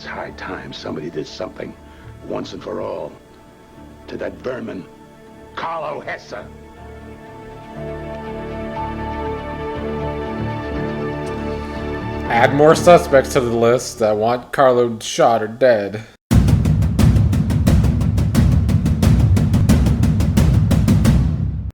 high time somebody did something, once and for all, to that vermin, Carlo Asa. Add more suspects to the list that want Carlo shot or dead.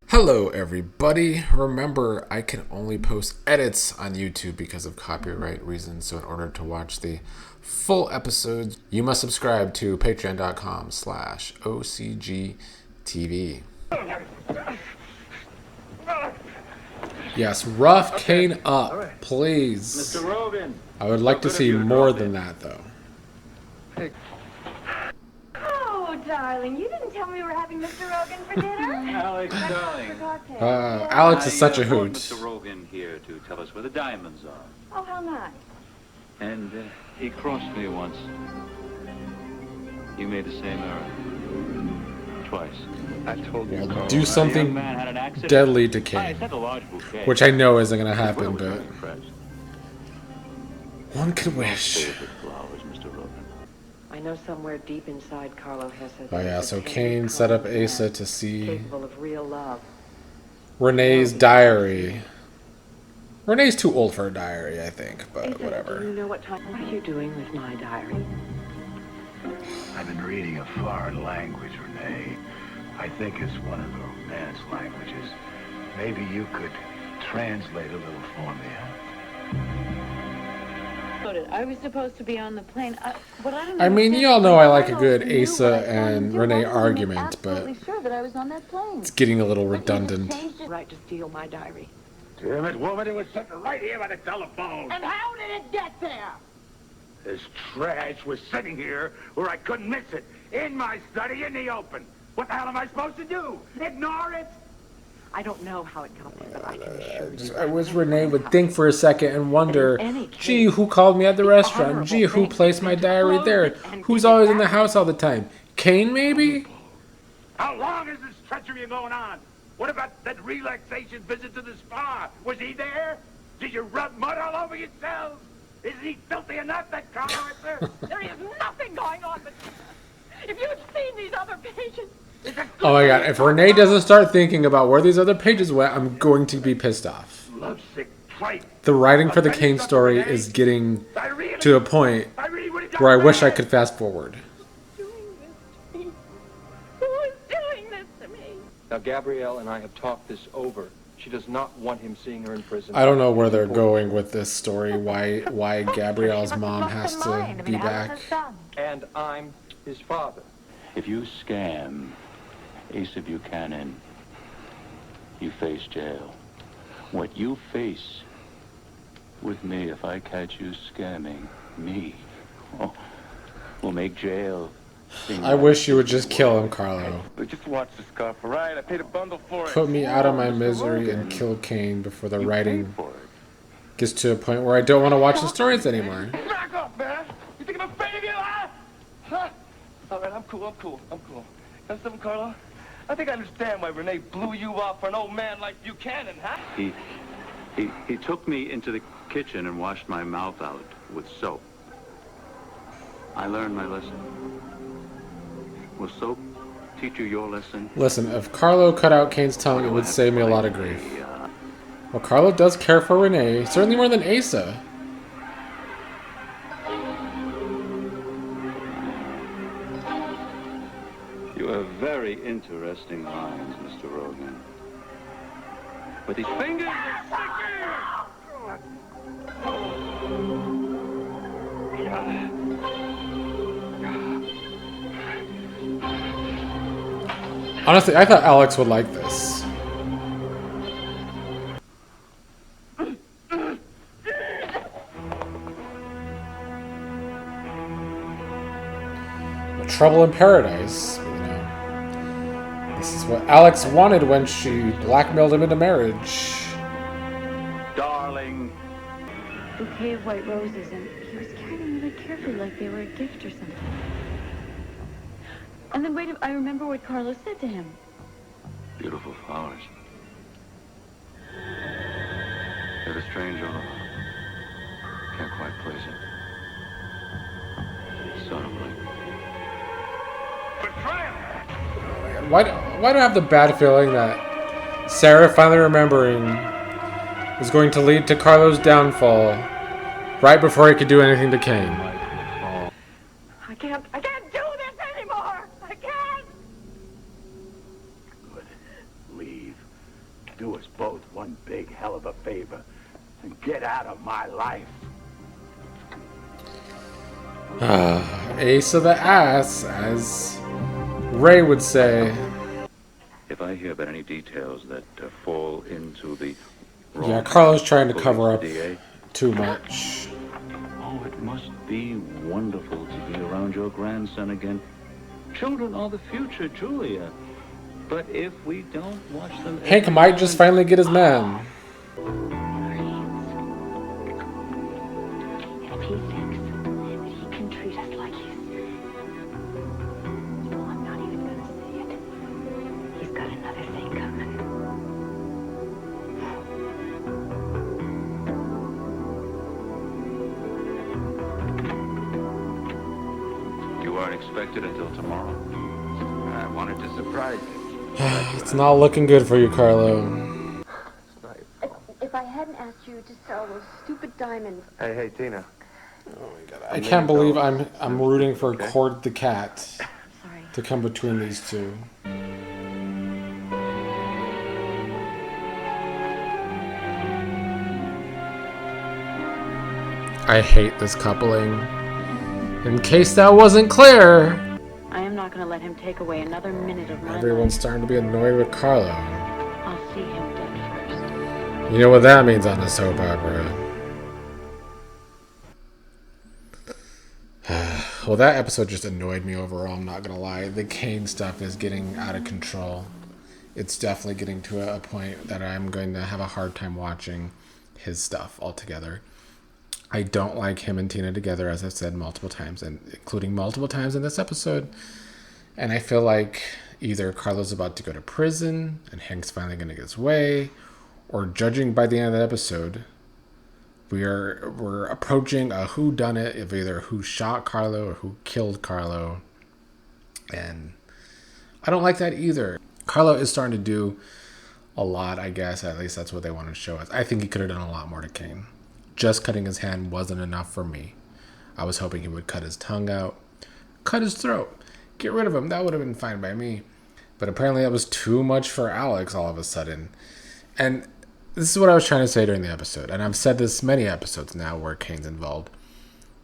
Hello everybody. Remember, I can only post edits on YouTube because of copyright reasons, so in order to watch the full episodes, you must subscribe to patreon.com/OCGTV. Yes, rough Cain up, please. Mr. Rogan. I would like to see more than that, though. Oh, darling, you didn't tell me we were having Mr. Rogan for dinner. Alex, darling. Alex is such a brought hoot. Mr. Rogan here to tell us where the diamonds are. Oh, how nice. And he crossed me once. You made the same error. Twice. I told you. Well, do something deadly to Cain, which I know isn't going to happen, but one could wish. I know somewhere deep inside Carlo Hesse. Oh yeah, so Cain set up Asa to see capable of real love. Renee's diary. Renee's too old for a diary, I think, but Asa, do you whatever. know what are you doing with my diary? I've been reading a foreign language, Renee. I think it's one of the romance languages. Maybe you could translate a little for me, huh? I was supposed to be on the plane. I mean, you all know I like a good Asa and Renee argument, but sure that I was on that plane. it's getting a little redundant. Right to steal my diary. Damn it, woman, it was sitting right here by the telephone. And how did it get there? This trash was sitting here where I couldn't miss it. In my study, in the open. What the hell am I supposed to do? Ignore it? I don't know how it got there, but I can assure you. I wish Renee would think for a second and wonder, gee, who called me at the restaurant? Gee, who placed my diary there? Who's always in the house all the time? Cain, maybe? How long is this treachery going on? What about that relaxation visit to the spa? Was he there? Did you rub mud all over yourselves? Isn't he filthy enough, that Carlo? There is nothing going on, but if you'd seen these other patients. Oh my god, if Renee doesn't start thinking about where these other pages went, I'm going to be pissed off. Lovesick tripe. The writing for the Cain story is getting to a point where I wish I could fast forward. Who is doing this to me? Now, Gabrielle and I have talked this over. She does not want him seeing her in prison. I don't know where they're going with this story, why Gabrielle's mom has to be back. And I'm his father. If you scam Asa Buchanan, you face jail. What you face with me if I catch you scamming me will make jail. I wish you would just kill him, Carlo. But just watch the scarf, all right? I paid a bundle for it. Put me out of my misery and kill Cain before the writing gets to a point where I don't want to watch the stories anymore. Back up, man! You think I'm afraid of you, huh? Huh? All right, I'm cool. You know something, Carlo? I think I understand why Renee blew you off for an old man like Buchanan, huh? He took me into the kitchen and washed my mouth out with soap. I learned my lesson. Will soap teach you your lesson? Listen, if Carlo cut out Cain's tongue, it would save me a lot of grief. Well, Carlo does care for Renee, certainly more than Asa. You have very interesting lines, Mr. Rogan. But these fingers are sticky! Honestly, I thought Alex would like this. Trouble in paradise. You know, this is what Alex wanted when she blackmailed him into marriage. Darling. Bouquet of white roses, and he was carrying them really carefully like they were a gift or something. And then I remember what Carlo said to him. Beautiful flowers. They have a strange odor. Can't quite place it. Why do I have the bad feeling that Sarah finally remembering is going to lead to Carlo's downfall right before he could do anything to Cain? I can't do this anymore. I can't. Good. Leave. Do us both one big hell of a favor and get out of my life. Ace of the ass, as Ray would say. If I hear about any details that fall into the wrong Yeah, Carlo's trying to police, cover up the DA, too much. oh, it must be wonderful to be around your grandson again. Children are the future, Julia. But if we don't watch them... Hank might just finally get his man. If he thinks that he can treat us like he's... Well, I'm not even gonna say it. He's got another thing coming. You aren't expected until tomorrow. I wanted to surprise you. It's not looking good for you, Carlo. If I hadn't asked you to sell those stupid diamonds... Hey, Tina. I can't believe I'm rooting for Cord the cat Sorry. to come between these two. I hate this coupling. In case that wasn't clear, I am not gonna let him take away another minute of my everyone's life. starting to be annoyed with Carlo. I'll see him dead first. You know what that means on the soap opera. Well, that episode just annoyed me overall, I'm not gonna lie. The Cain stuff is getting out of control. It's definitely getting to a point that I'm going to have a hard time watching his stuff altogether. I don't like him and Tina together, as I've said multiple times, and including multiple times in this episode. And I feel like either Carlo's about to go to prison and Hank's finally going to get his way, or judging by the end of the episode, we're approaching a whodunit of either who shot Carlo or who killed Carlo. And I don't like that either. Carlo is starting to do a lot, I guess. At least that's what they want to show us. I think he could have done a lot more to Cain. Just cutting his hand wasn't enough for me. I was hoping he would cut his tongue out, cut his throat, get rid of him. That would have been fine by me. But apparently that was too much for Alex all of a sudden. And this is what I was trying to say during the episode. And I've said this many episodes now where Cain's involved.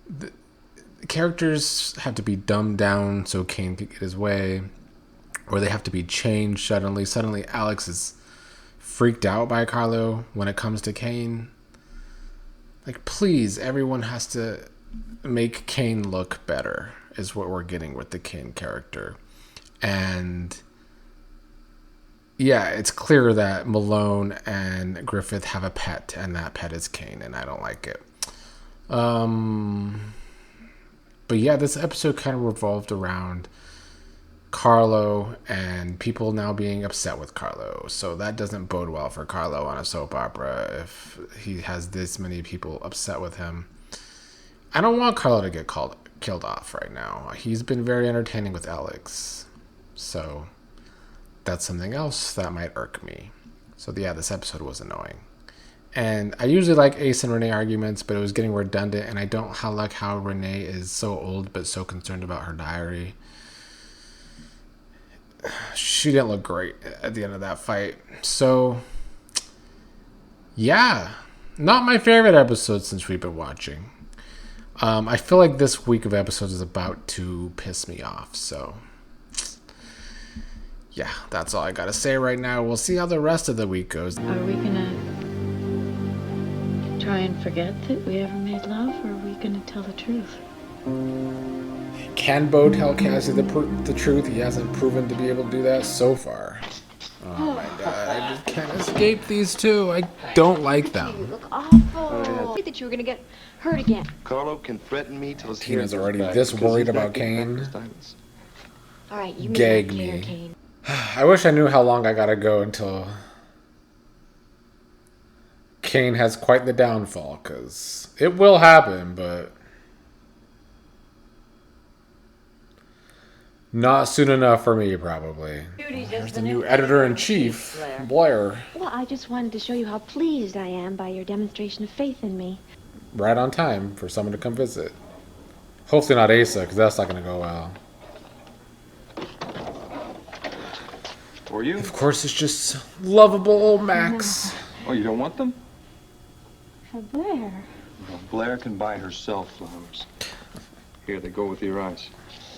The characters have to be dumbed down so Cain can get his way. Or they have to be changed suddenly. Suddenly Alex is freaked out by Carlo when it comes to Cain. Like, please, everyone has to make Cain look better, is what we're getting with the Cain character. And yeah, it's clear that Malone and Griffith have a pet, and that pet is Cain, and I don't like it. But yeah, this episode kind of revolved around Carlo and people now being upset with Carlo. So that doesn't bode well for Carlo on a soap opera if he has this many people upset with him. I don't want Carlo to get killed off right now. He's been very entertaining with Alex. So that's something else that might irk me. So yeah, this episode was annoying. And I usually like Asa and Renee arguments, but it was getting redundant, and I don't like how Renee is so old but so concerned about her diary. She didn't look great at the end of that fight. So, yeah. Not my favorite episode since we've been watching. I feel like this week of episodes is about to piss me off. So, yeah. That's all I gotta say right now. We'll see how the rest of the week goes. Are we gonna try and forget that we ever made love, or are we gonna tell the truth? Can Bo tell Cassie the truth? He hasn't proven to be able to do that so far. Oh my god, I just can't escape these two. I don't like them. You look awful. I that you were gonna get hurt again. Carlo can threaten me till his hair Tina's grows already back this because worried he's not about getting back Cain. his diamonds. All right, you Gag make me. Cain. I wish I knew how long I gotta go until Cain has quite the downfall, because it will happen, but Not soon enough for me, probably. There's the new editor-in-chief, Blair. Well, I just wanted to show you how pleased I am by your demonstration of faith in me. Right on time for someone to come visit. Hopefully not Asa, because that's not going to go well. For you? Of course, it's just lovable old Max. Oh, you don't want them? For Blair. Well, Blair can buy herself flowers. Here, they go with your eyes.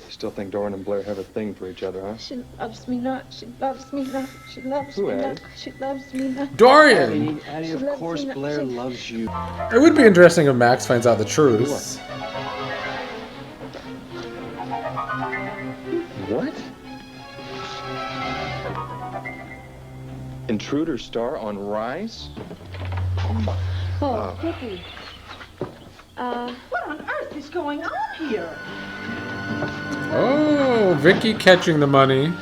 You still think Doran and Blair have a thing for each other, huh? She loves me not. She loves me not. She loves Who, me Addie? not. She loves me not. Dorian! Addie, of loves course me not. Blair She- loves you. It would be interesting if Max finds out the truth. What? Intruder star on Rise? Oh, Vicky. What on earth is going on here? Oh, Vicky catching the money.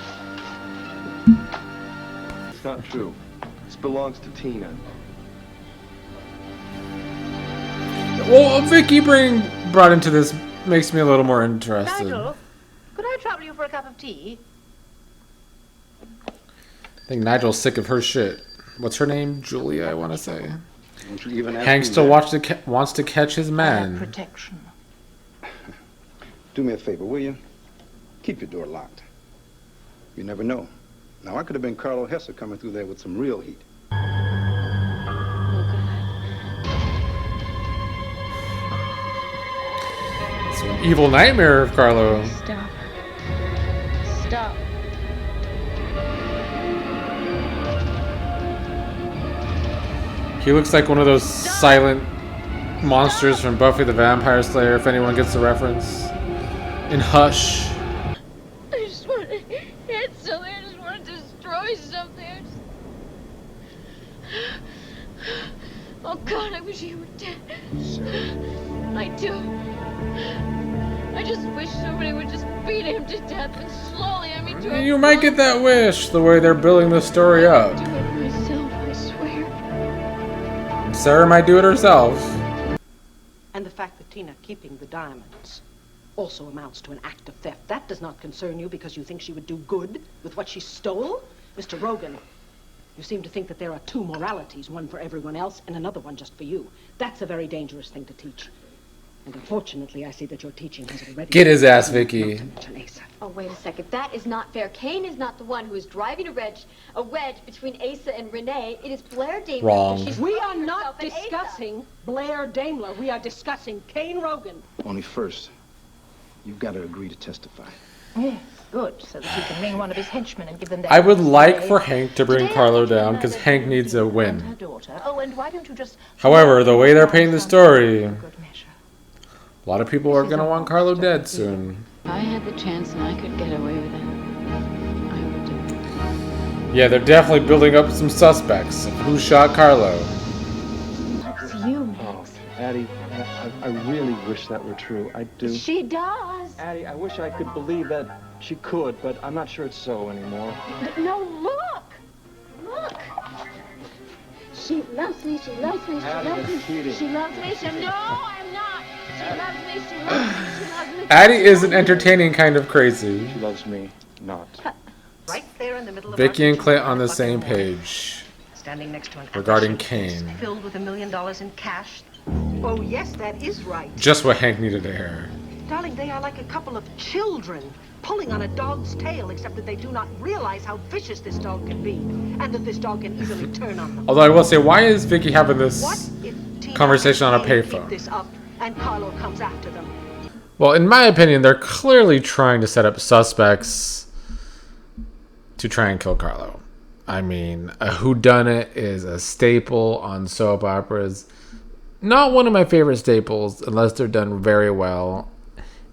It's not true. This belongs to Tina. Well, Vicky being brought into this makes me a little more interested. Nigel, could I trouble you for a cup of tea? I think Nigel's sick of her shit. What's her name? Julia, I want to say. Don't you even ask Hank me still that. wants to catch his man. Protection. Do me a favor, will you? Keep your door locked. You never know. Now, I could have been Carlo Hesse coming through there with some real heat. Oh, God. It's an evil nightmare of Carlo. Stop. Stop. He looks like one of those silent monsters from Buffy the Vampire Slayer, if anyone gets the reference. In Hush. I just want to hit something. I just want to destroy something. Oh, God, I wish he were dead. I do. I just wish somebody would just beat him to death and slowly, to a You might get that wish, the way they're building the story up. do it myself, I swear. Sarah might do it herself. And the fact that Tina keeping the diamonds also amounts to an act of theft. That does not concern you because you think she would do good with what she stole? Mr. Rogan, you seem to think that there are two moralities, one for everyone else and another one just for you. That's a very dangerous thing to teach. And unfortunately, I see that your teaching has already... Get his ass, Vicky. Not to mention Asa. Oh, wait a second. That is not fair. Cain is not the one who is driving a wedge between Asa and Renee. It is Blair Daimler. Wrong. She's We are throwing not herself at Asa. discussing Blair Daimler. We are discussing Cain Rogan. Only first, you've got to agree to testify. Yes, good, so that he can ring one of his henchmen and give them their... I would like say, for Hank to bring "Today Carlo I think down, you because murdered Hank needs a and win. her daughter. Oh, and why don't you just... However, the way they're painting the story, a Good measure. lot of people are going to want Carlo dead soon. If I had the chance and I could get away with it, I would do it. Yeah, they're definitely building up some suspects of who shot Carlo. It's you, Oh, Max. Addie, I really wish that were true. I do. She does. Addie, I wish I could believe that she could, but I'm not sure it's so anymore. No, look. Look. She loves me. She loves me. She Addie, loves you're me. cheating. She loves me. No, I'm not. She loves me. She loves me. She loves me. Addie is an entertaining kind of crazy. She loves me not. Right there in the middle of Vicky our and Clint kitchen, on the bucket same of water, page. Standing next to an Regarding apple case Cain. filled with $1 million in cash. Oh, yes, that is right. Just what Hank needed to hear. Darling, they are like a couple of children pulling on a dog's tail, except that they do not realize how vicious this dog can be, and that this dog can easily turn on them. Although I will say, why is Vicky having What this if Tina conversation on a and Cain payphone? keep this up, and Carlo comes after them? Well, in my opinion, they're clearly trying to set up suspects to try and kill Carlo. I mean, a whodunit is a staple on soap operas. Not one of my favorite staples, unless they're done very well.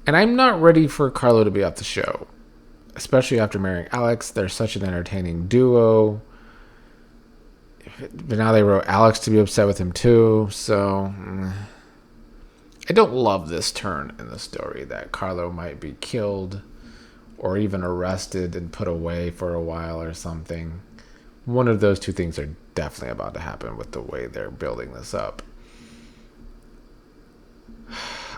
And I'm not ready for Carlo to be off the show. Especially after marrying Alex. They're such an entertaining duo. But now they wrote Alex to be upset with him too, so... I don't love this turn in the story that Carlo might be killed or even arrested and put away for a while or something. One of those two things are definitely about to happen with the way they're building this up.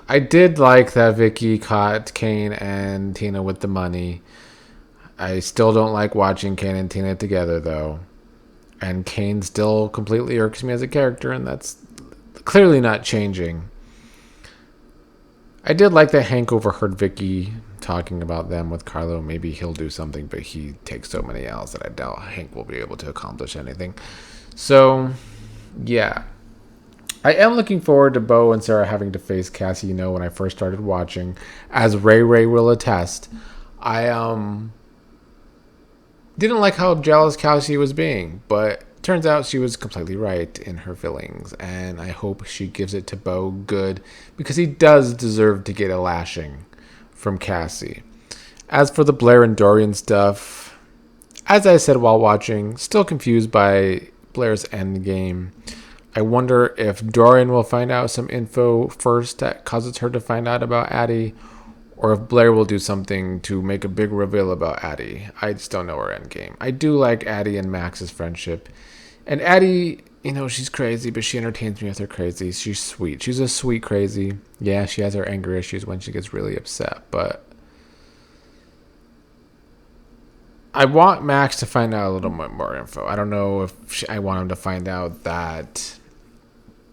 I did like that Vicky caught Cain and Tina with the money. I still don't like watching Cain and Tina together, though. And Cain still completely irks me as a character, and that's clearly not changing. I did like that Hank overheard Vicky talking about them with Carlo. Maybe he'll do something, but he takes so many L's that I doubt Hank will be able to accomplish anything. So, yeah. I am looking forward to Bo and Sarah having to face Cassie. You know, when I first started watching, as Ray will attest, I didn't like how jealous Cassie was being, but turns out she was completely right in her feelings, and I hope she gives it to Bo good, because he does deserve to get a lashing from Cassie. As for the Blair and Dorian stuff, as I said while watching, still confused by Blair's endgame. I wonder if Dorian will find out some info first that causes her to find out about Addie, or if Blair will do something to make a big reveal about Addie. I just don't know her endgame. I do like Addie and Max's friendship. And Addie, you know, she's crazy, but she entertains me with her crazy. She's sweet. She's a sweet crazy. Yeah, she has her anger issues when she gets really upset, but I want Max to find out a little bit more info. I don't know if I want him to find out that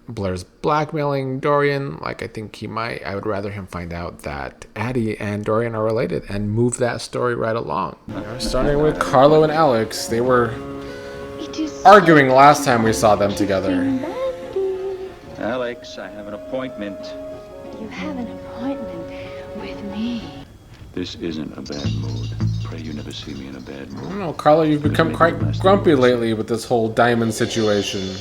Blair's blackmailing Dorian, like I think he might. I would rather him find out that Addie and Dorian are related and move that story right along. You know, starting with Carlo and Alex, they were arguing last time we saw them together. Alex, I have an appointment. You have an appointment with me. This isn't a bad mood. Pray you never see me in a bad mood. I don't know, Carlo, you've become quite grumpy lately with this whole diamond situation.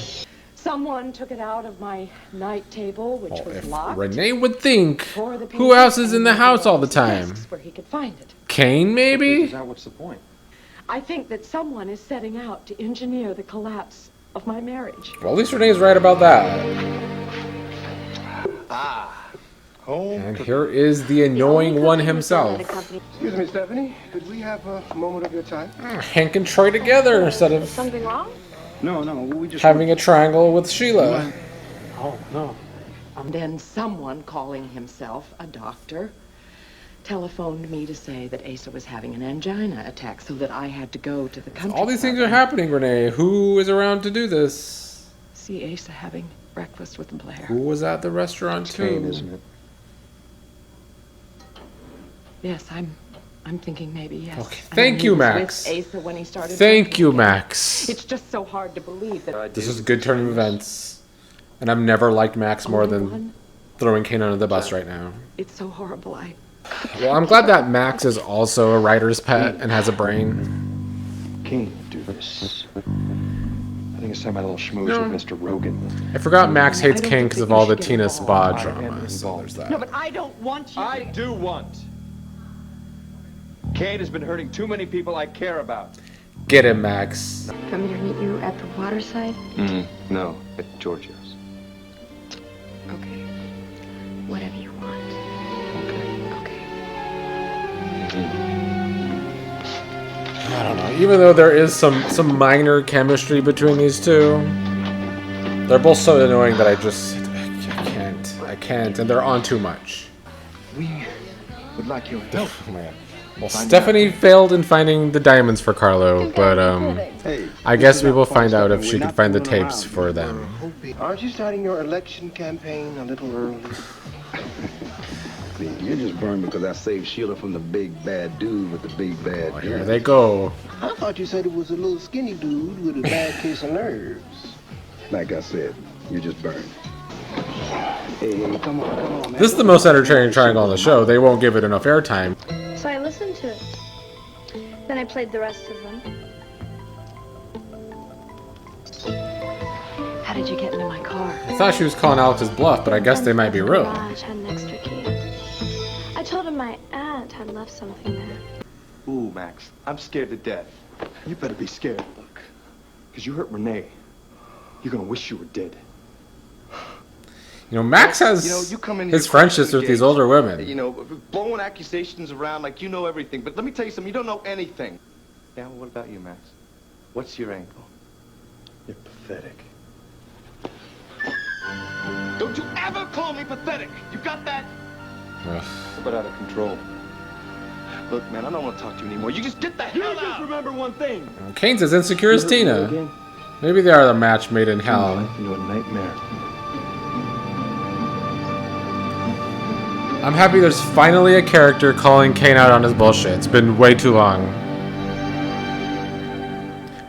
Someone took it out of my night table, which was locked. Renee would think, who else is in the house all the time? Where he could find it. Cain, maybe? What's the point? I think that someone is setting out to engineer the collapse of my marriage. Well, at least Renee's right about that. Home. And here is the annoying one himself. Excuse me, Stephanie. Could we have a moment of your time? Hank and Troy together instead of Something wrong? No, we just having a triangle with Sheila. Oh, no. Then someone calling himself a doctor telephoned me to say that Asa was having an angina attack, so that I had to go to the country. All these things are happening, Renee. Who is around to do this? See Asa having breakfast with Blair. Who was at the restaurant too? Cain, isn't it? Yes, I'm thinking maybe yes. Okay, thank you, Max. With Asa when he started. Thank you, Max. It's just so hard to believe that. This is a good turn of events, and I've never liked Max more than throwing Cain under the bus right now. It's so horrible. Well, I'm glad that Max is also a writer's pet and has a brain. Cain, do this. I think it's time I had a little schmooze with Mr. Rogan. I forgot Max hates Cain because of all the Tina spa drama, so there's that. No, but I don't want you. I do want. Cain has been hurting too many people I care about. Get him, Max. Want me to meet you at the waterside? No, at Giorgio's. Okay. Whatever you want. I don't know. Even though there is some minor chemistry between these two, they're both so annoying that I can't, and they're on too much. We would like your help. Oh, man. Well, Stephanie failed in finding the diamonds for Carlo, but I guess we will find out if she can find the tapes for them. Aren't you starting your election campaign a little early? You're just burned because I saved Sheila from the big bad dude with the big bad Oh, here they go. I thought you said it was a little skinny dude with a bad case of nerves. Like I said, you're just burned. Hey, come on, man. This is the most entertaining triangle on the show. They won't give it enough airtime. So I listened to it. Then I played the rest of them. How did you get into my car? I thought she was calling Alex's bluff, but I guess they might be real. Garage had an extra key. I told him my aunt had left something there. Ooh, Max, I'm scared to death. You better be scared. Look, because you hurt Renee. You're gonna wish you were dead. You know, Max has you come in his here friendships with these older women. You know, blowing accusations around like you know everything. But let me tell you something, you don't know anything. Yeah, well, what about you, Max? What's your angle? You're pathetic. Don't you ever call me pathetic. You got that? But out of control. Look, man, I don't want to talk to you anymore. You just get the hell out. Just remember one thing. Cain's as insecure as Tina. Maybe they are the match made in hell. Into a nightmare. I'm happy there's finally a character calling Cain out on his bullshit. It's been way too long.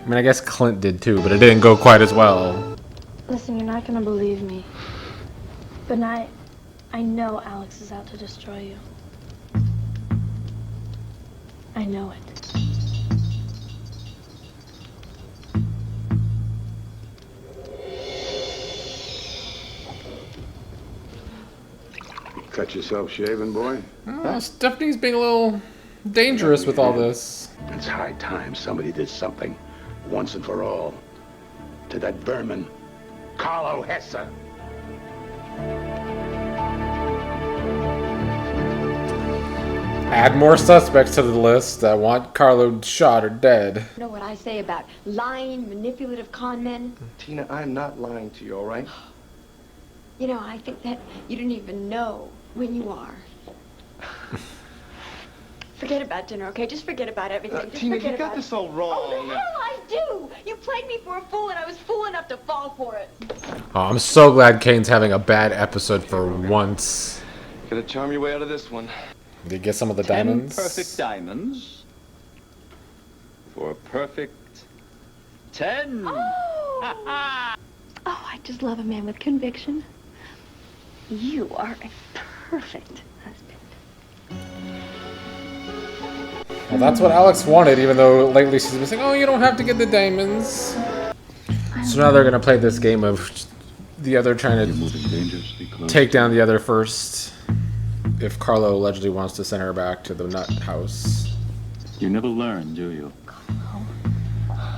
I mean, I guess Clint did too, but it didn't go quite as well. Listen, you're not gonna believe me, but I know Alex is out to destroy you. I know it. Cut yourself shaving, boy? Oh, Stephanie's being a little dangerous with all this. It's high time somebody did something, once and for all, to that vermin, Carlo Hesse. Add more suspects to the list that want Carlo shot or dead. You know what I say about lying, manipulative con men? Tina, I'm not lying to you, all right? You know, I think that you don't even know when you are. Forget about dinner, okay? Just forget about everything. Just Tina, forget you got about this all wrong. Oh, the hell I do! You played me for a fool, and I was fool enough to fall for it. Oh, I'm so glad Cain's having a bad episode for once. Gonna charm your way out of this one. Did you get some of the 10 diamonds? perfect diamonds for a perfect 10. Oh, I just love a man with conviction. You are a perfect husband. Well, that's what Alex wanted, even though lately she's been saying, oh, you don't have to get the diamonds. So now they're going to play this game of the other trying to take down the other first. If Carlo allegedly wants to send her back to the nut house. You never learn, do you?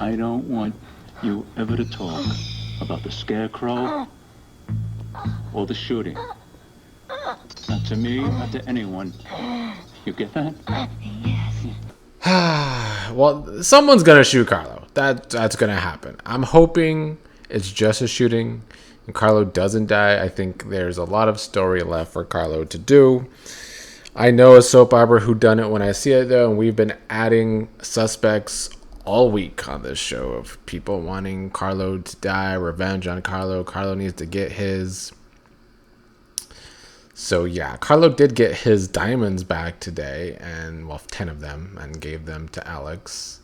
I don't want you ever to talk about the scarecrow or the shooting. Not to me, not to anyone. You get that? Yes. Well, someone's gonna shoot Carlo. That's gonna happen. I'm hoping it's just a shooting and Carlo doesn't die. I think there's a lot of story left for Carlo to do. I know a soap opera whodunit when I see it, though, and we've been adding suspects all week on this show of people wanting Carlo to die, revenge on Carlo. Carlo needs to get his. So yeah, Carlo did get his diamonds back today, and well, 10 of them, and gave them to Alex,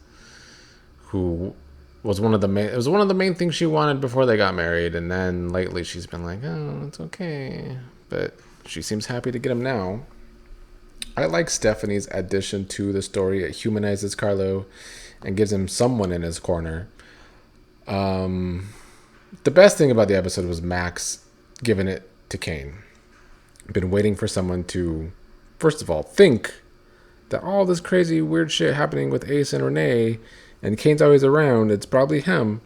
who was one of the main. It was one of the main things she wanted before they got married, and then lately she's been like, oh, it's okay, but she seems happy to get him now. I like Stephanie's addition to the story. It humanizes Carlo and gives him someone in his corner. The best thing about the episode was Max giving it to Cain. Been waiting for someone to, first of all, think that all this crazy weird shit happening with Asa and Renee, and Cain's always around, it's probably him.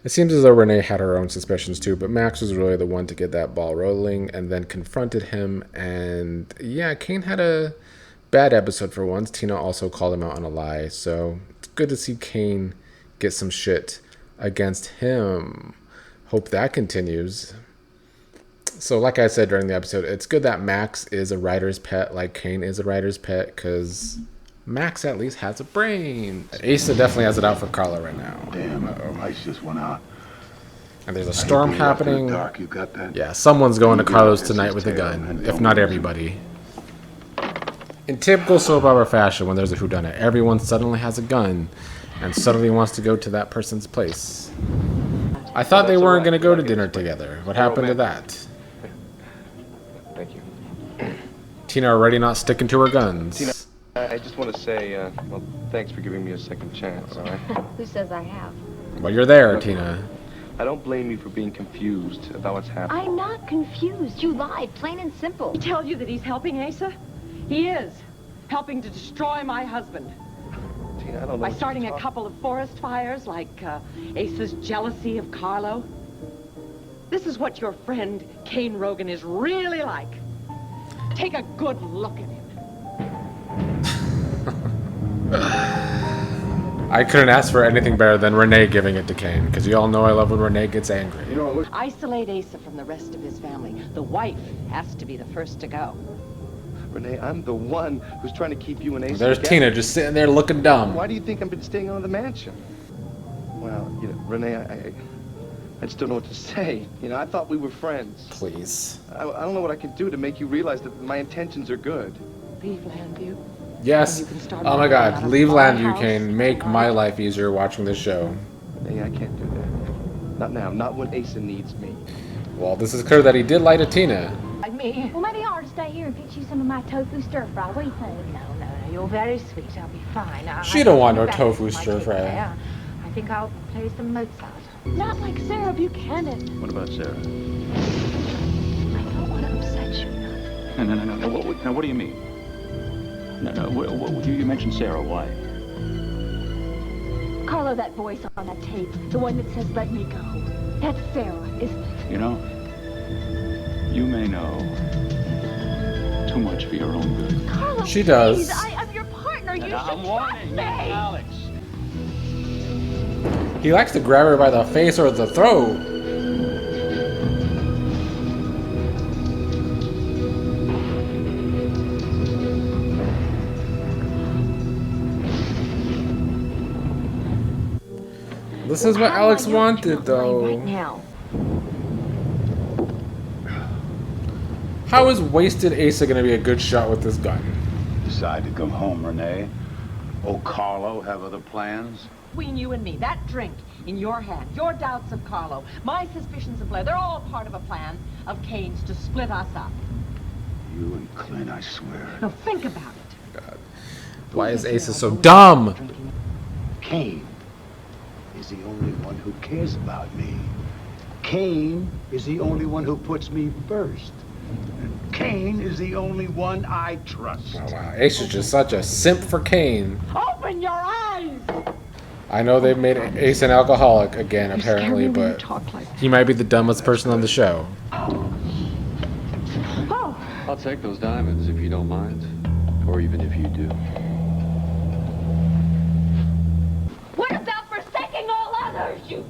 It seems as though Renee had her own suspicions too, but Max was really the one to get that ball rolling and then confronted him. And yeah, Cain had a bad episode for once. Tina also called him out on a lie, so it's good to see Cain get some shit against him. Hope that continues. So like I said during the episode, it's good that Max is a writer's pet like Cain is a writer's pet, because Max at least has a brain. Asa definitely has it out for Carlo right now. Damn, our lights just went out. And there's a storm happening. Dark, you got that? Yeah, someone's going to Carlo's tonight with a gun, if not everybody. In typical soap opera fashion, when there's a whodunit, everyone suddenly has a gun and suddenly wants to go to that person's place. I thought they weren't going to go to dinner together. What happened to that? Thank you. Tina already not sticking to her guns. Tina, I just want to say, well, thanks for giving me a second chance, all right? Who says I have? Well, you're there, Tina. I don't blame you for being confused about what's happening. I'm not confused. You lied, plain and simple. He tell you that he's helping Asa? He is. Helping to destroy my husband. Tina, I don't know. By starting a couple of forest fires, like Asa's jealousy of Carlo. This is what your friend Cain Rogan is really like. Take a good look at him. I couldn't ask for anything better than Renee giving it to Cain, because you all know I love when Renee gets angry. Isolate Asa from the rest of his family. The wife has to be the first to go. Renee, I'm the one who's trying to keep you and Asa There's together. Tina just sitting there looking dumb. Why do you think I've been staying on the mansion? Well, you know, Renee, I just don't know what to say. You know, I thought we were friends. Please. I don't know what I can do to make you realize that my intentions are good. Leave Landview. Yes. Oh my God. Leave Landview, Cain. Make my life easier watching this show. Renee, I can't do that. Not now. Not when Asa needs me. Well, this is clear that he did lie to Tina. Like me. Well, maybe I ought to stay here and fix you some of my tofu stir fry. What do you think? No, you're very sweet. I'll be fine. She don't want no tofu stir fry. I think I'll play some Mozart. Not like Sarah Buchanan. What about Sarah? I don't want to upset you. No. What do you mean? No. You mentioned Sarah. Why? Carlo, that voice on that tape, the one that says, "Let me go." That's Sarah, isn't it? You know, you may know too much for your own good. Carlo, She does. Please, I'm your partner. You should I'm trust warning me. Alex. He likes to grab her by the face or the throat. This is what Alex wanted, though. Right now. How is wasted Asa gonna be a good shot with this gun? Decide to come home, Renee. Oh, Carlo have other plans? Between you and me, that drink in your hand, your doubts of Carlo, my suspicions of Blair, they're all part of a plan of Cain's to split us up. You and Clint, I swear. Now think about it. God. Why is Asa so dumb? Cain is the only one who cares about me. Cain is the only one who puts me first. And Cain is the only one I trust. Oh, wow. Asa's just such a simp for Cain. Open your eyes! I know they've made Asa an alcoholic again, apparently, but he might be the dumbest person on the show. I'll take those diamonds if you don't mind. Or even if you do. What about forsaking all others, you...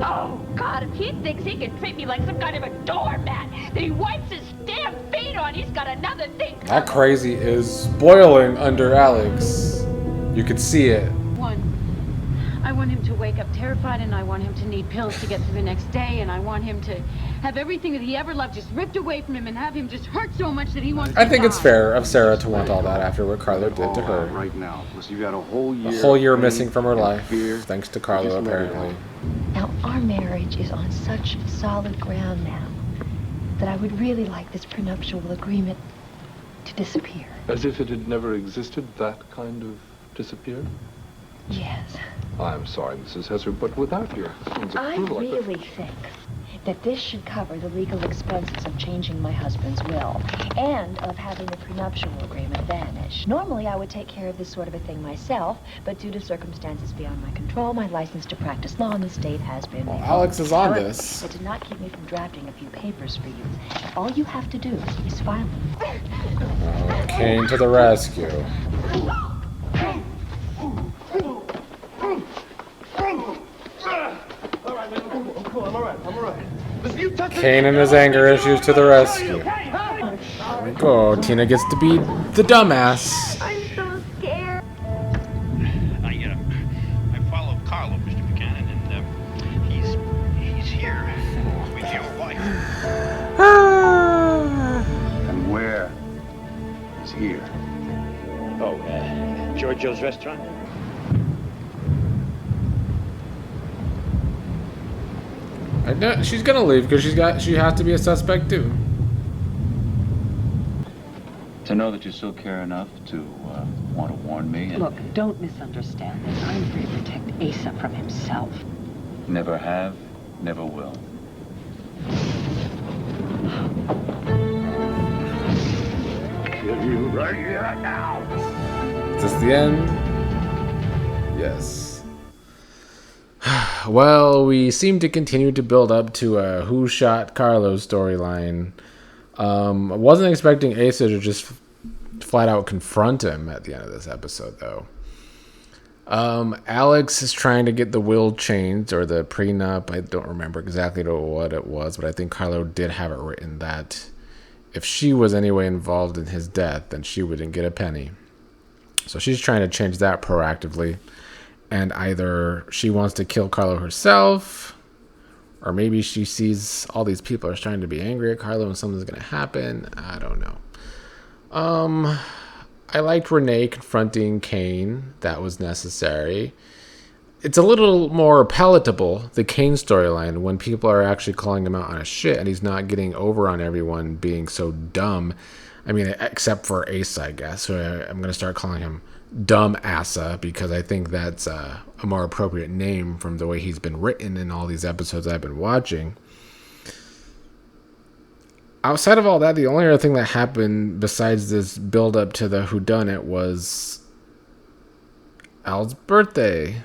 Oh, God, if he thinks he can treat me like some kind of a doormat, that he wipes his damn feet on, he's got another thing. That crazy is boiling under Alex. You could see it. I want him to wake up terrified, and I want him to need pills to get through the next day, and I want him to have everything that he ever loved just ripped away from him and have him just hurt so much that he wants to I think die. it's fair of Sarah to want all that after what Carlo did to her. Right now. Listen, you've got a whole year. A whole year missing from her life, thanks to Carlo, apparently. Now, our marriage is on such solid ground now that I would really like this prenuptial agreement to disappear. As if it had never existed, that kind of disappear? Yes. I'm sorry, Mrs. Hesser, but without your son's I approval, really think that this should cover the legal expenses of changing my husband's will and of having the prenuptial agreement vanish. Normally, I would take care of this sort of a thing myself, but due to circumstances beyond my control, my license to practice law in the state has been revoked. Alex is on However, this. It did not keep me from drafting a few papers for you. All you have to do is file them. Oh, Cain to the rescue. I'm all right. Listen, you touch Cain and his anger issues to the rescue. There we go. Tina gets to be the dumbass. I'm so scared. I followed Carlo, Mr. Buchanan, and he's here with your wife. And where is here? Oh, Giorgio's restaurant? I know she's gonna leave because she has to be a suspect too. To know that you still care enough to want to warn me and Look, don't misunderstand this. I'm here to protect Asa from himself. never have, never will. Kill you right here now. Is this the end? Yes. Well, we seem to continue to build up to a Who Shot Carlo storyline. I wasn't expecting Asa to just flat out confront him at the end of this episode, though. Alex is trying to get the will changed, or the prenup. I don't remember exactly what it was, but I think Carlo did have it written that if she was anyway involved in his death, then she wouldn't get a penny. So she's trying to change that proactively. And either she wants to kill Carlo herself, or maybe she sees all these people are starting to be angry at Carlo and something's going to happen. I don't know. I liked Renee confronting Cain. That was necessary. It's a little more palatable, the Cain storyline, when people are actually calling him out on his shit and he's not getting over on everyone being so dumb. I mean, except for Asa, I guess. So I'm going to start calling him Dumb Asa, because I think that's a more appropriate name from the way he's been written in all these episodes I've been watching. Outside of all that, the only other thing that happened besides this build up to the whodunit was Al's birthday.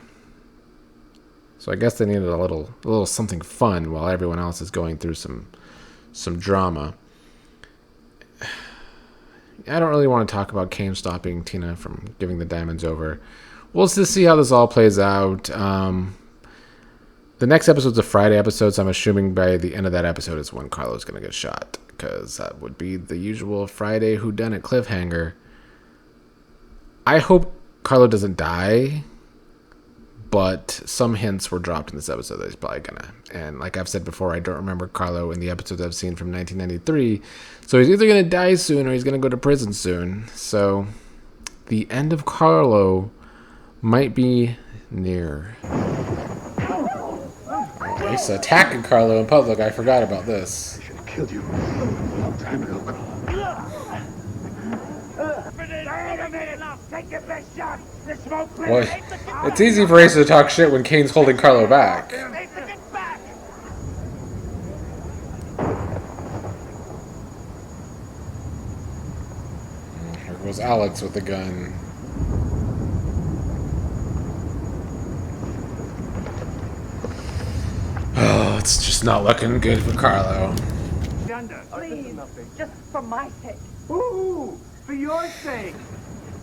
So I guess they needed a little something fun while everyone else is going through some drama. I don't really want to talk about Cain stopping Tina from giving the diamonds over. We'll just see how this all plays out. The next episode's a Friday episode, so I'm assuming by the end of that episode is when Carlo's going to get shot, because that would be the usual Friday whodunit cliffhanger. I hope Carlo doesn't die, but some hints were dropped in this episode that he's probably gonna. And like I've said before, I don't remember Carlo in the episodes I've seen from 1993, so he's either gonna die soon or he's gonna go to prison soon. So the end of Carlo might be near. He's attacking Carlo in public. I forgot about this. I should have killed you a long time ago, Carlo. Well, it's easy for Asa to talk shit when Cain's holding Carlo back. Here goes Alex with the gun. Oh, it's just not looking good for Carlo. Please, just for my sake. Ooh, for your sake.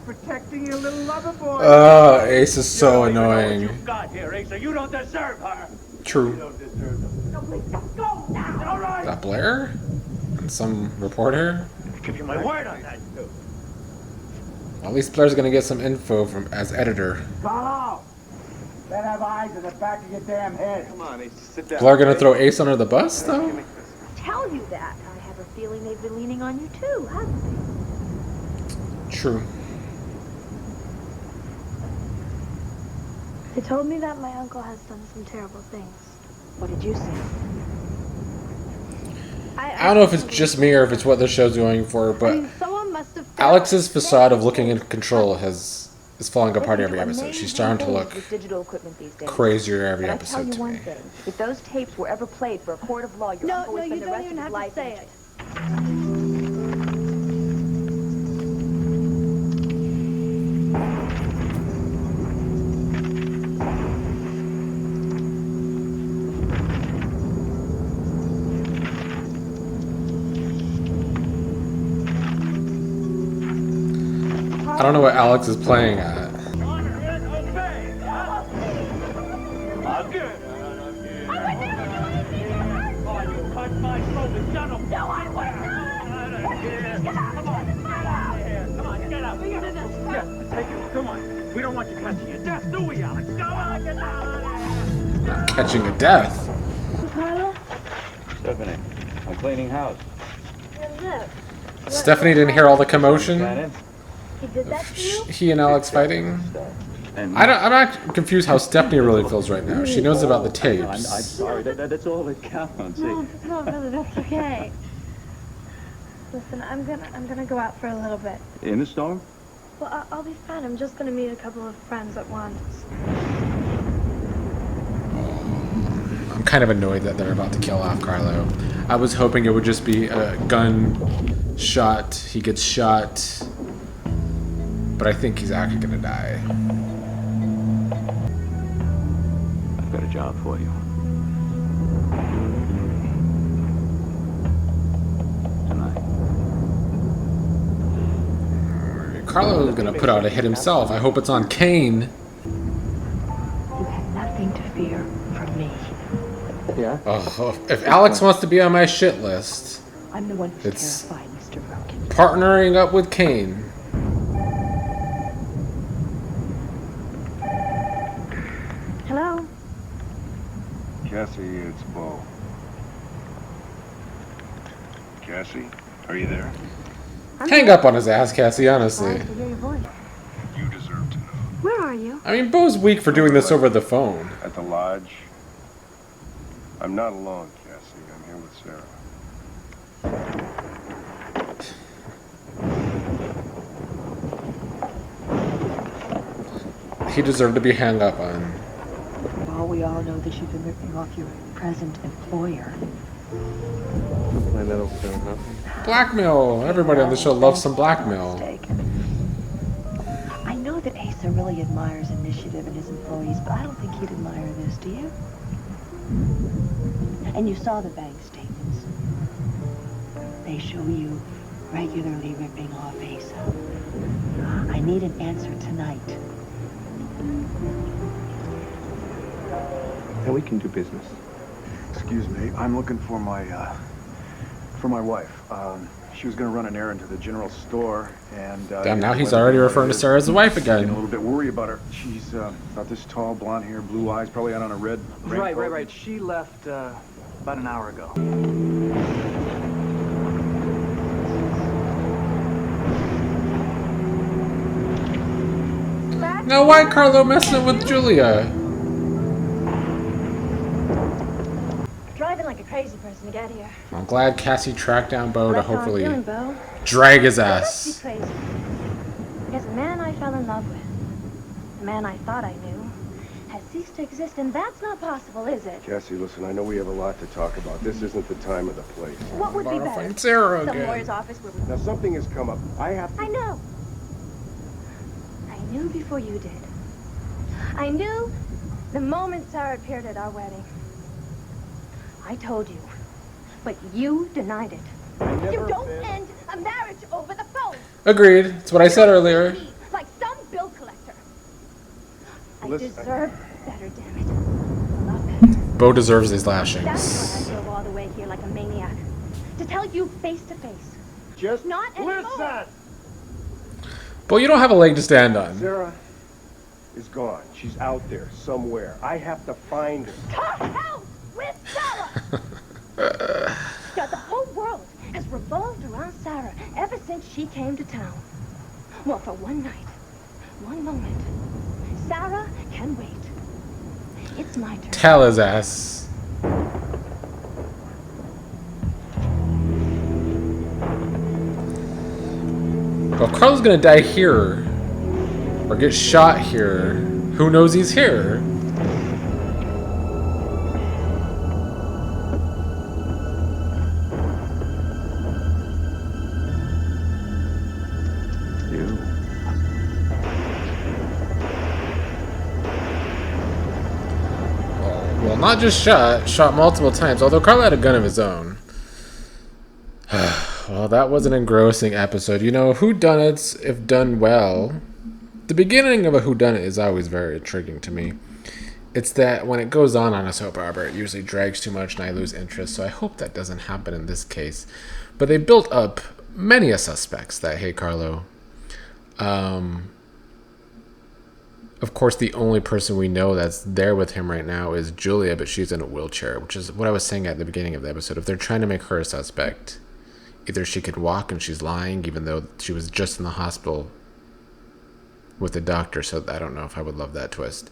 Protecting your little lover boy. Oh, Ace is so annoying. You've got here, Asa. You don't deserve her. True. You don't deserve her. No, please, just go now. All right. Is that Blair? And some reporter? I give you my word on that. Well, at least Blair's gonna get some info from as editor. Carlo, better have eyes in the back of your damn head. Come on, Asa, sit down. Blair gonna throw Ace under the bus, though? Tell you that. I have a feeling they've been leaning on you too, haven't they? True. They told me that my uncle has done some terrible things. What did you say? I don't know if it's just me or if it's what the show's going for, but I mean, someone must have Alex's facade of looking in control is falling apart every episode. She's starting to look crazier every episode to me. If those tapes were ever played for a court of law, your uncle would spend the rest of his life in jail. I don't know what Alex is playing at. Come on. We don't want you catching your death, do we, Alex? Come on, get out of there. Catching a death. Carlo? Stephanie, I'm cleaning house. Stephanie didn't hear all the commotion. He did that to you? He and Alex fighting. I'm not confused how Stephanie really feels right now. She knows about the tapes. I'm sorry. That's all that counts. No, really, that's okay. Listen, I'm gonna go out for a little bit. In the storm? Well, I'll be fine. I'm just gonna meet a couple of friends at once. I'm kind of annoyed that they're about to kill off Carlo. I was hoping it would just be a gun shot. He gets shot. But I think he's actually gonna die. I've got a job for you. Tonight. Carlo's gonna put out a hit himself. I hope it's on Cain. You have nothing to fear from me. Yeah? Oh, if Alex wants to be on my shit list, I'm the one who's it's terrified, Mr. Rogan. partnering up with Cain. Hello? Cassie, it's Bo. Cassie, are you there? Hang up on his ass, Cassie, honestly. Glad to hear your voice. You deserve to know. Where are you? I mean, Bo's weak for doing this over the phone. At the lodge. I'm not alone, Cassie. I'm here with Sarah. He deserved to be hung up on. Well, we all know that you've been ripping off your present employer. Play that over there, huh? Blackmail. Everybody on the show loves some blackmail. I know that Asa really admires initiative in his employees, but I don't think he'd admire this, do you? And you saw the bank statements. They show you regularly ripping off Asa. I need an answer tonight. And we can do business. Excuse me, I'm looking for my wife. She was going to run an errand to the general store, and... Damn, now he's already referring to Sarah as the wife Getting a again. little bit worried about her. She's about this tall, blonde hair, blue eyes, probably out on a red raincoat. Right. She left about an hour ago. Now why Carlo messing with Julia? Driving like a crazy person to get here. I'm glad Cassie tracked down Bo to That's how I'm hopefully feeling, Bo. drag his I must be ass. crazy. Because the man I fell in love with, the man I thought I knew, has ceased to exist, and that's not possible, is it? Cassie, listen, I know we have a lot to talk about. This isn't the time or the place. What would be Wanna better? find Sarah Some again. lawyer's office where we... Now, something has come up. I have to... I know. I knew before you did. I knew the moment Sarah appeared at our wedding. I told you, but you denied it. You don't end a marriage over the phone. Agreed. It's what I said earlier. Like some bill collector. I Listen, deserve better, damn it. Love better. Bo deserves these That's lashings. why I drove all the way here like a maniac. To tell you face to face. Just Not anymore. listen! Bo, you don't have a leg to stand on. Sarah is gone. She's out there somewhere. I have to find her. To hell with Sarah! God, the whole world has revolved around Sarah ever since she came to town. Well, for one night, one moment, Sarah can wait. It's my turn. Tell his ass. Well, Carlo's gonna die here. Or get shot here. Who knows he's here? Well, not just shot multiple times, although Carlo had a gun of his own. Well, that was an engrossing episode. You know, whodunits, if done well, the beginning of a whodunit is always very intriguing to me. It's that when it goes on a soap opera, it usually drags too much and I lose interest, so I hope that doesn't happen in this case. But they built up many a suspects that, hey, Carlo. Of course, the only person we know that's there with him right now is Julia, but she's in a wheelchair, which is what I was saying at the beginning of the episode. If they're trying to make her a suspect, either she could walk and she's lying, even though she was just in the hospital with the doctor, so I don't know if I would love that twist.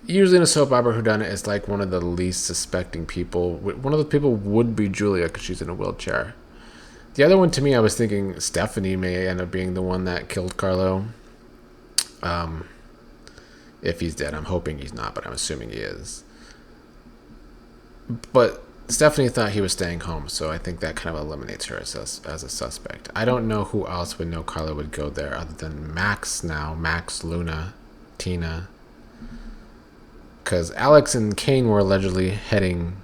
Usually in a soap opera whodunit, it's like one of the least suspecting people. One of the people would be Julia because she's in a wheelchair. The other one, to me, I was thinking Stephanie may end up being the one that killed Carlo. If he's dead. I'm hoping he's not, but I'm assuming he is. But Stephanie thought he was staying home, so I think that kind of eliminates her as a suspect. I don't know who else would know Carlo would go there other than Max now. Max, Luna, Tina. Because Alex and Cain were allegedly heading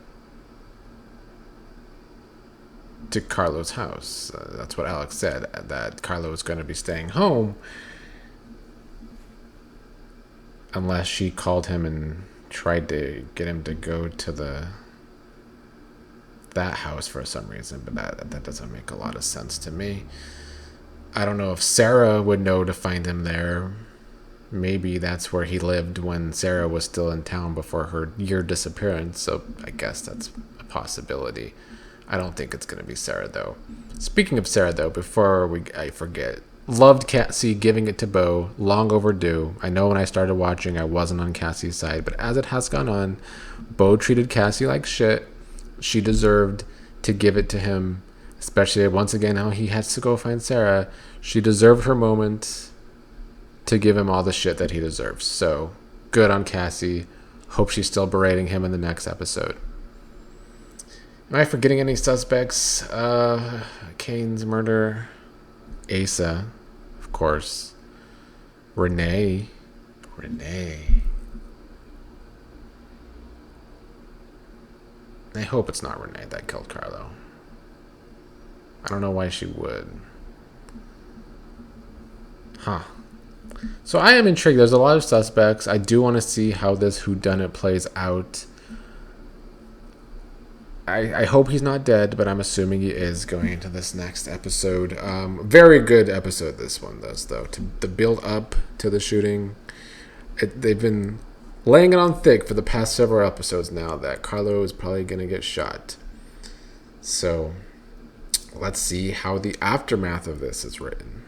to Carlo's house. That's what Alex said, that Carlo was going to be staying home unless she called him and tried to get him to go to that house for some reason, but that doesn't make a lot of sense to me. I don't know if Sarah would know to find him there. Maybe that's where he lived when Sarah was still in town before her year disappearance, so I guess that's a possibility. I don't think it's going to be Sarah, though. Speaking of Sarah, though, before I forget, loved Cassie giving it to Bo, long overdue. I know when I started watching, I wasn't on Cassie's side, but as it has gone on, Bo treated Cassie like shit. She deserved to give it to him, especially once again how he has to go find Sarah. She deserved her moment to give him all the shit that he deserves. So, good on Cassie. Hope she's still berating him in the next episode. Am I forgetting any suspects? Cain's murder. Asa, of course. Renee. I hope it's not Renee that killed Carlo. I don't know why she would. So I am intrigued. There's a lot of suspects. I do want to see how this whodunit plays out. I hope he's not dead, but I'm assuming he is going into this next episode. Very good episode this one does, though. To build up to the shooting. They've been laying it on thick for the past several episodes now that Carlo is probably going to get shot. So let's see how the aftermath of this is written.